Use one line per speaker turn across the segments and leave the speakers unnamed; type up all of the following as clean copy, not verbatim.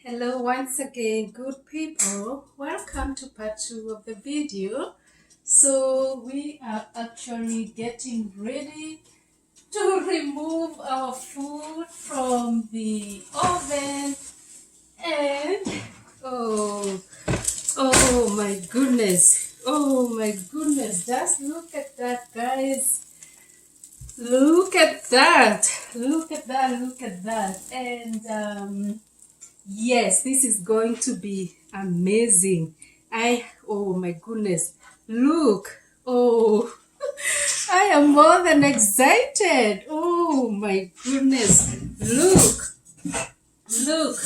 Hello once again, good people. Welcome to part 2 of the video. So we are actually getting ready to remove our food from the oven and oh my goodness. Oh my goodness. Just look at that, guys. Look at that. Look at that. Look at that. And yes, this is going to be amazing. Oh my goodness. Look. Oh, I am more than excited. Oh my goodness. Look,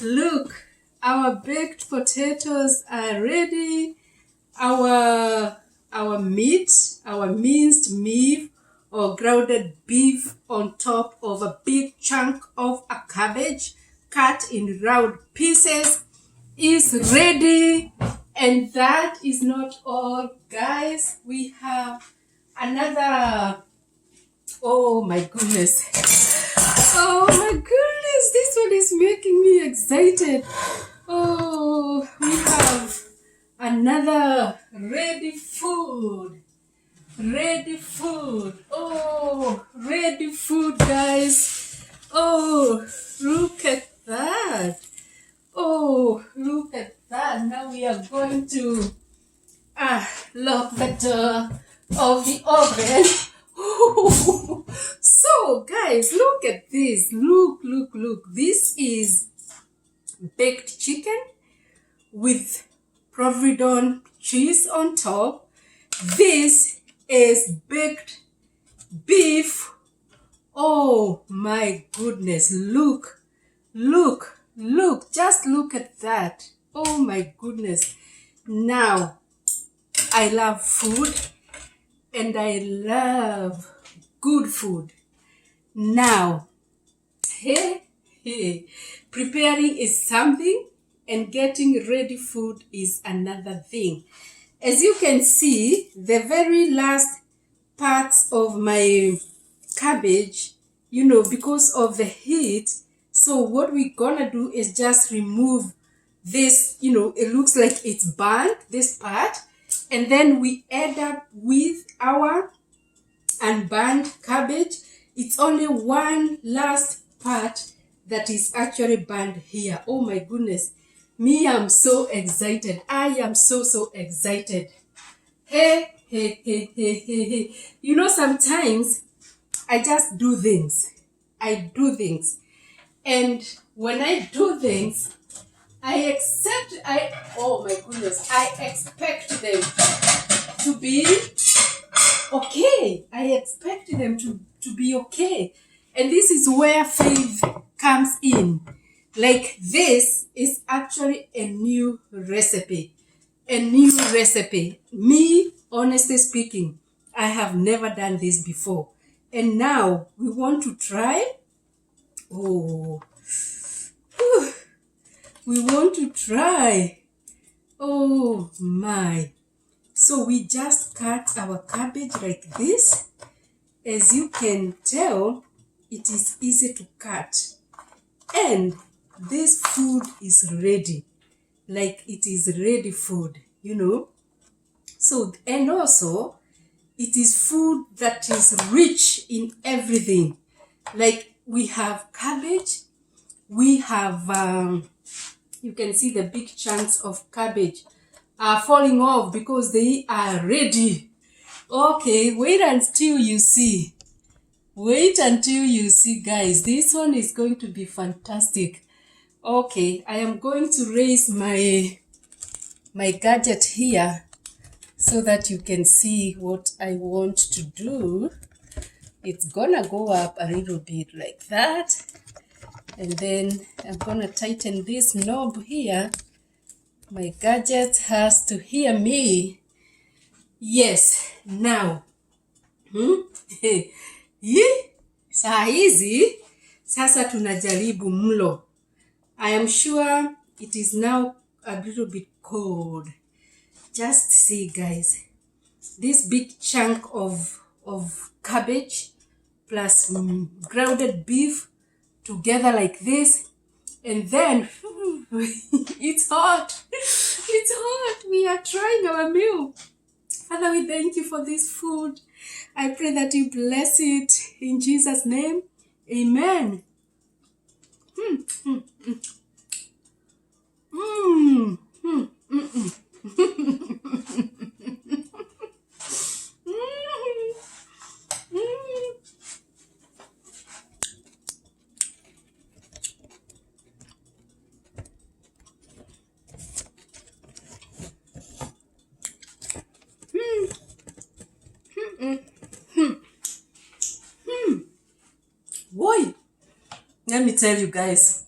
look. Our baked potatoes are ready. Our meat, our minced meat or grounded beef on top of a big chunk of a cabbage cut in round pieces is ready. And that is not all, guys. We have another. Oh my goodness. Oh my goodness, this one is making me excited. Oh, we have another ready food. Ready food. Oh, ready food, guys. Oh, look at that. Oh, look at that. Now we are going to lock the door of the oven. So, guys, look at this. Look. This is baked chicken with provolone cheese on top. This is baked beef. Oh my goodness, look, just look at that. Oh my goodness. Now, I love food and I love good food. Now, preparing is something and getting ready food is another thing. As you can see, the very last parts of my cabbage, because of the heat, so what we're gonna do is just remove this, it looks like it's burnt, this part, and then we end up with our unburned cabbage. It's only one last part that is actually burned here. Oh my goodness. Me, I'm so excited. I am so excited. Hey. Sometimes I just do things. And when I do things, I expect them to be okay. I expect them to be okay. And this is where faith comes in. Like, this is actually a new recipe. Me, honestly speaking, I have never done this before. And now we want to try. Oh, we want to try. Oh my. So we just cut our cabbage like this. As you can tell, it is easy to cut. And this food is ready. Like, it is ready food, So, and also, it is food that is rich in everything. Like, we have cabbage. We have, you can see the big chunks of cabbage are falling off because they are ready. Okay, wait until you see. Guys. This one is going to be fantastic. Okay, I am going to raise my gadget here so that you can see what I want to do. It's gonna go up a little bit like that. And then I'm gonna tighten this knob here. My gadget has to hear me. Yes, now. Saa hizi, sasa tunajaribu mlo. I am sure it is now a little bit cold. Just see, guys. This big chunk of cabbage plus grounded beef together like this. And then, it's hot. It's hot. We are trying our meal. Father, we thank you for this food. I pray that you bless it in Jesus' name. Amen. Boy, let me tell you guys,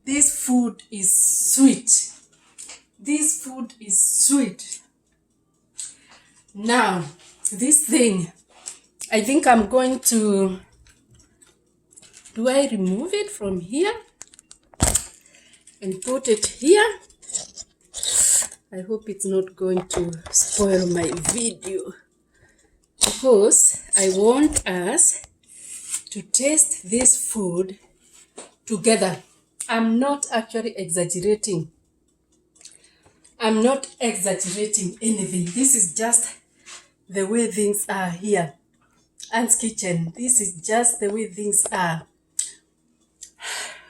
this food is sweet. This food is sweet. Now, this thing, I think I'm going to, do I remove it from here and put it here? I hope it's not going to spoil my video, because I want us to taste this food together. I'm not actually exaggerating. I'm not exaggerating anything. This is just the way things are here. Aunt's Kitchen. This is just the way things are.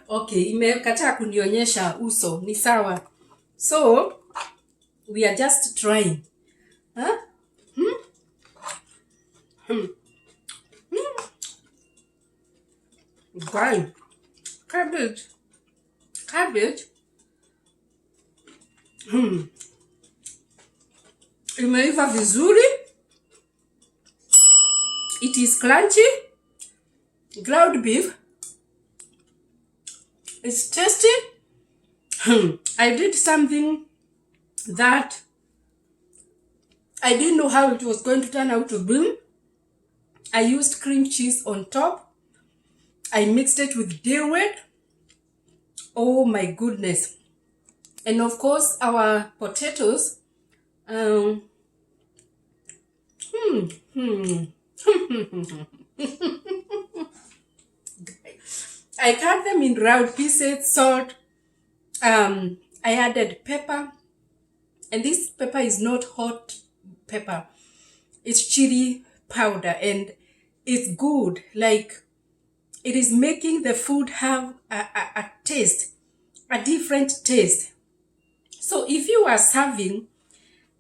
Okay, imekataa kunionyesha uso. Ni sawa. So, we are just trying. Huh? Guy, cabbage. Imeiva vizuri. It is crunchy. Ground beef. It's tasty. I did something that I didn't know how it was going to turn out to be. I used cream cheese on top. I mixed it with dairy. Oh my goodness. And of course, our potatoes. I cut them in round pieces, salt. I added pepper. And this pepper is not hot pepper. It's chili powder. And it's good. Like, it is making the food have a taste, a different taste. So if you are serving,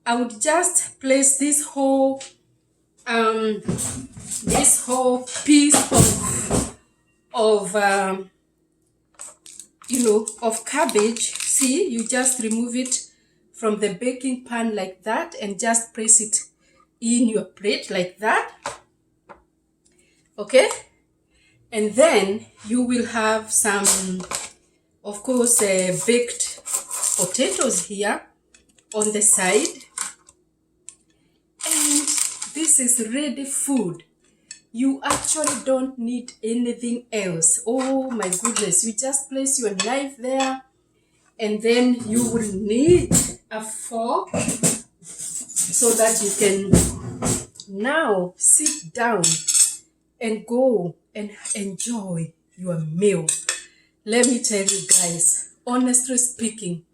I would just place this whole piece of cabbage. See, you just remove it from the baking pan like that and just place it in your plate like that. Okay? And then you will have some, of course, baked potatoes here on the side. And this is ready food. You actually don't need anything else. Oh my goodness. You just place your knife there. And then you will need a fork so that you can now sit down and go and enjoy your meal. Let me tell you guys, honestly speaking,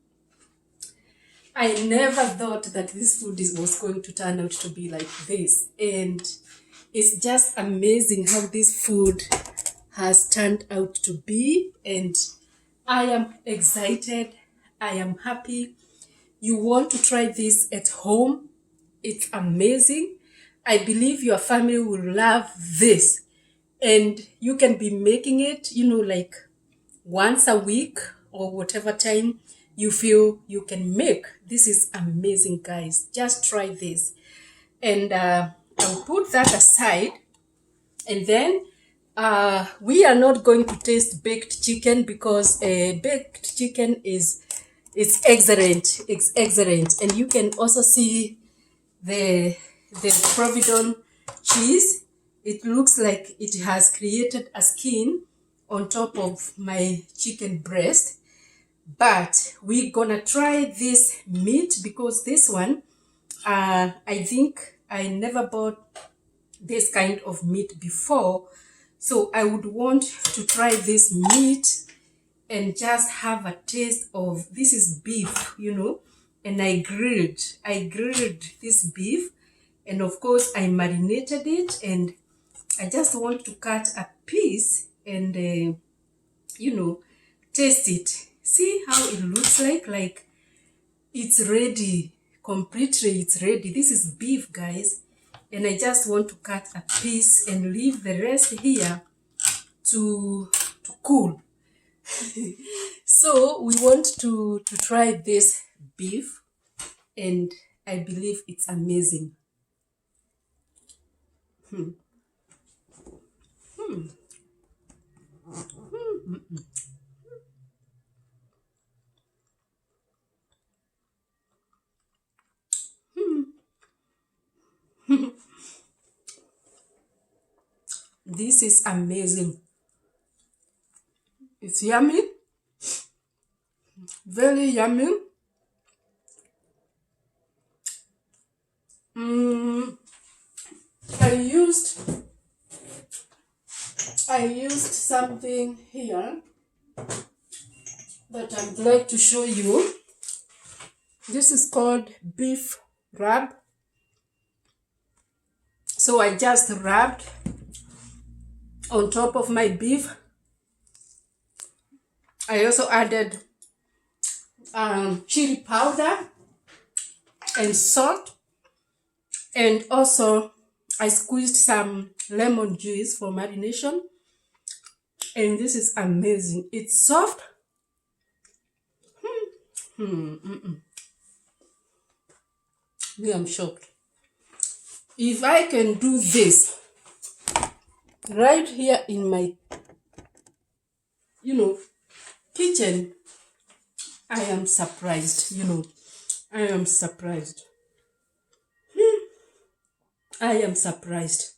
I never thought that this food was going to turn out to be like this. And it's just amazing how this food has turned out to be. And I am excited. I am happy. You want to try this at home. It's amazing. I believe your family will love this. And you can be making it, like once a week or whatever time you feel you can make. This is amazing, guys. Just try this. And I'll put that aside. And then we are not going to taste baked chicken, because baked chicken is excellent. It's excellent. And you can also see the Providon cheese. It looks like it has created a skin on top of my chicken breast. But we're gonna try this meat, because this one, I think I never bought this kind of meat before. So I would want to try this meat and just have a taste of, this is beef, you know, and I grilled this beef, and of course I marinated it, and I just want to cut a piece and you know, taste it. See how it looks like it's ready, completely it's ready. This is beef, guys, and I just want to cut a piece and leave the rest here to cool. So we want to try this beef, and I believe it's amazing. This is amazing. It's yummy, very yummy. I used something here that I'd like to show you. This is called beef rub. So I just rubbed on top of my beef. I also added chili powder and salt, and also I squeezed some lemon juice for marination, and this is amazing. It's soft. Me, I'm shocked. If I can do this right here in my, you know, kitchen, I am surprised, you know. I am surprised. I am surprised.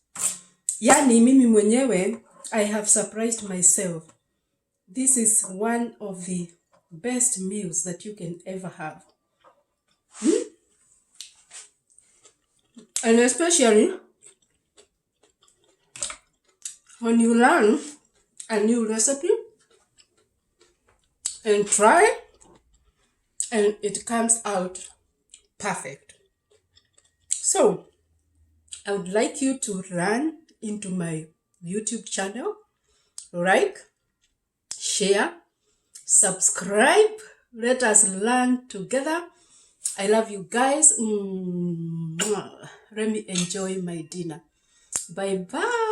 Yani mimi mwenyewe, I have surprised myself. This is one of the best meals that you can ever have. And especially when you learn a new recipe and try, and it comes out perfect. So I would like you to run into my YouTube channel, like, share, subscribe. Let us learn together. I love you guys. Let me enjoy my dinner. Bye bye.